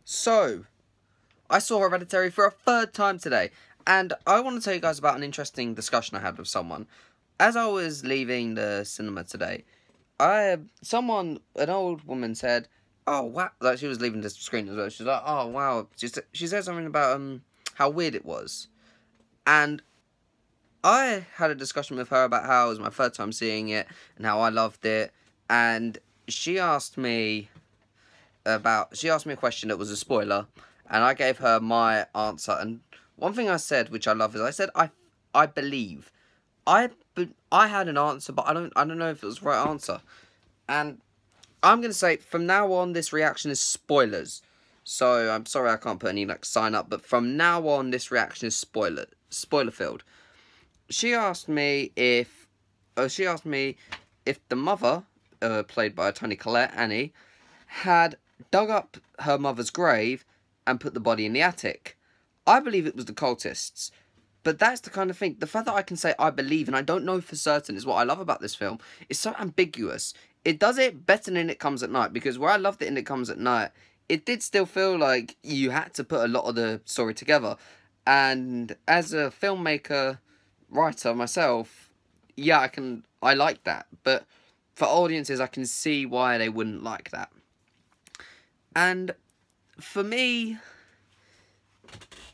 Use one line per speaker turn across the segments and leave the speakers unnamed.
So, I saw Hereditary for a third time today, and I want to tell you guys about an interesting discussion I had with someone. As I was leaving the cinema today, an old woman said, "Oh wow," like she was leaving the screen as well. She was like, "Oh wow," she said something about how weird it was, and I had a discussion with her about how it was my third time seeing it and how I loved it, and she asked me a question that was a spoiler, and I gave her my answer. And one thing I said, which I love, is I said I believe. I had an answer, but I don't know if it was the right answer. And I'm gonna say from now on, this reaction is spoilers. So I'm sorry I can't put any sign up, but from now on, this reaction is spoiler filled. She asked me if the mother, played by Toni Collette, Annie, had dug up her mother's grave and put the body in the attic. I believe it was the cultists. But that's the kind of thing, the fact that I can say I believe and I don't know for certain is what I love about this film. It's so ambiguous. It does it better than It Comes at Night, because where I loved it in It Comes at Night, it did still feel like you had to put a lot of the story together. And as a filmmaker, writer myself, yeah, I like that. But for audiences, I can see why they wouldn't like that. And for me,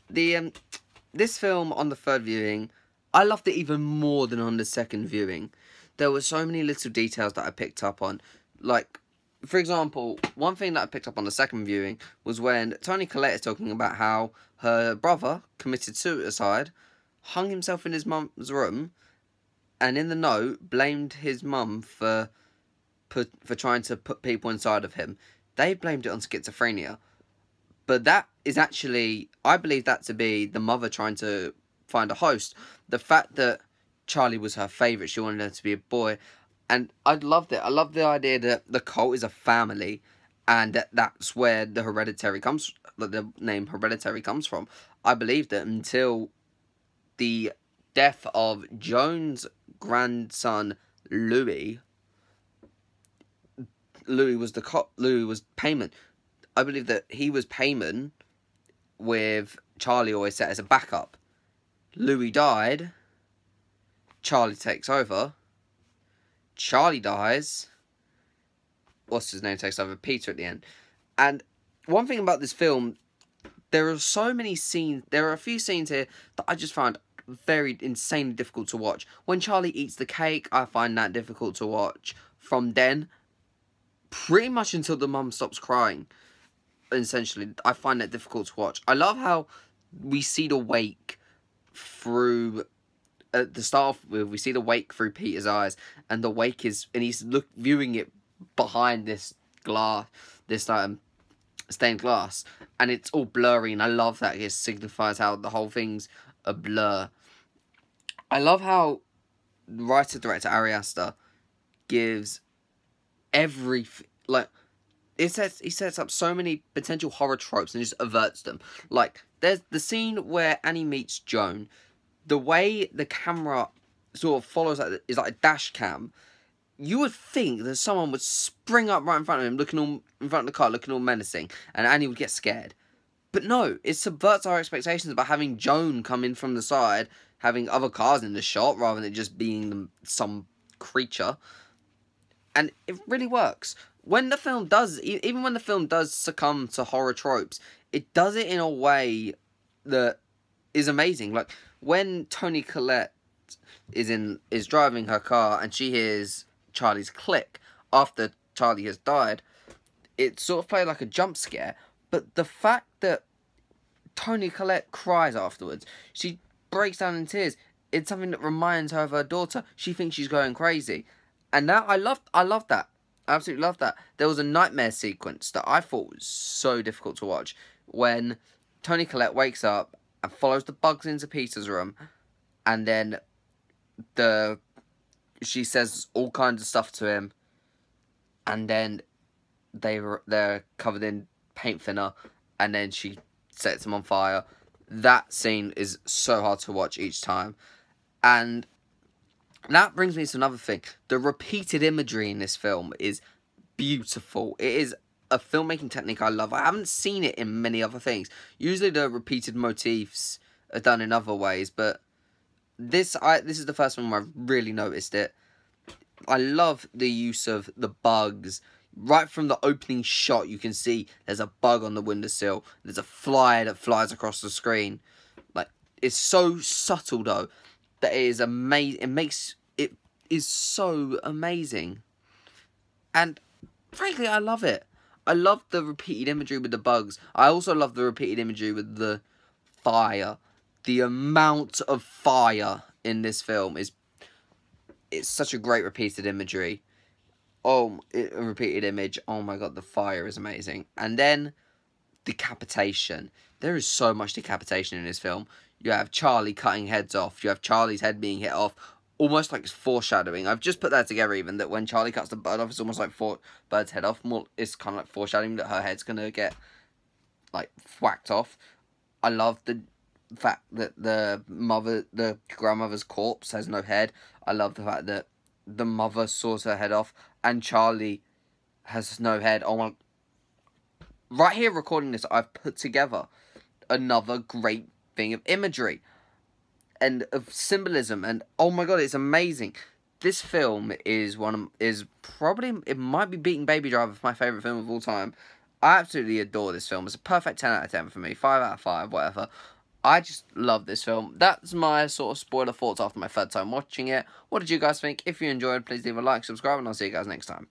this film on the third viewing, I loved it even more than on the second viewing. There were so many little details that I picked up on. Like, for example, one thing that I picked up on the second viewing was when Toni Collette is talking about how her brother committed suicide, hung himself in his mum's room, and in the note blamed his mum for trying to put people inside of him. They blamed it on schizophrenia. But that is actually, I believe that to be the mother trying to find a host. The fact that Charlie was her favourite, she wanted her to be a boy. And I loved it. I love the idea that the cult is a family, and that's where the name Hereditary comes from. I believe that until the death of Joan's grandson, Louis was Payman. I believe that he was Payman, with Charlie always set as a backup. Louis died. Charlie takes over. Charlie dies. What's his name takes over? Peter at the end. And one thing about this film, there are so many scenes. There are a few scenes here that I just found very insanely difficult to watch. When Charlie eats the cake, I find that difficult to watch. From then, pretty much until the mum stops crying, essentially, I find that difficult to watch. I love how we see the wake through, at the start of, we see the wake through Peter's eyes, and the wake is, and he's viewing it behind this glass, this stained glass, and it's all blurry, and I love that it signifies how the whole thing's a blur. I love how writer-director Ari Aster gives he sets up so many potential horror tropes and just averts them. Like, there's the scene where Annie meets Joan. The way the camera sort of follows is like a dash cam. You would think that someone would spring up right in front of him, looking all in front of the car, looking all menacing, and Annie would get scared. But no, it subverts our expectations about having Joan come in from the side, having other cars in the shot, rather than it just being some creature. And it really works. When the film does, even when the film does succumb to horror tropes, it does it in a way that is amazing. Like, when Toni Collette is driving her car and she hears Charlie's click after Charlie has died, it sort of played like a jump scare. But the fact that Toni Collette cries afterwards, she breaks down in tears, it's something that reminds her of her daughter. She thinks she's going crazy. And that, I love that. I absolutely love that. There was a nightmare sequence that I thought was so difficult to watch, when Toni Collette wakes up and follows the bugs into Peter's room, and then she says all kinds of stuff to him, and then they're covered in paint thinner, and then she sets him on fire. That scene is so hard to watch each time. And that brings me to another thing. The repeated imagery in this film is beautiful. It is a filmmaking technique I love. I haven't seen it in many other things. Usually the repeated motifs are done in other ways, but this is the first one where I've really noticed it. I love the use of the bugs. Right from the opening shot, you can see there's a bug on the windowsill. There's a fly that flies across the screen. Like, it's so subtle, though, that it is amazing. It is so amazing. And, frankly, I love it. I love the repeated imagery with the bugs. I also love the repeated imagery with the fire. The amount of fire in this film it's such a great repeated imagery. A repeated image. Oh my god, the fire is amazing. And then, decapitation. There is so much decapitation in this film. You have Charlie cutting heads off. You have Charlie's head being hit off. Almost like it's foreshadowing. I've just put that together even, that when Charlie cuts the bird off, it's almost like bird's head off. It's kind of like foreshadowing that her head's going to get, like, whacked off. I love the fact that the grandmother's corpse has no head. I love the fact that the mother saws her head off and Charlie has no head. Oh my... Right here recording this, I've put together another great thing of imagery and of symbolism, and oh my god, it's amazing. This film is probably, it might be beating Baby Driver for my favourite film of all time. I absolutely adore this film. It's a perfect 10 out of 10 for me, 5 out of 5, whatever. I just love this film. That's my sort of spoiler thoughts after my third time watching it. What did you guys think? If you enjoyed, please leave a like, subscribe, and I'll see you guys next time.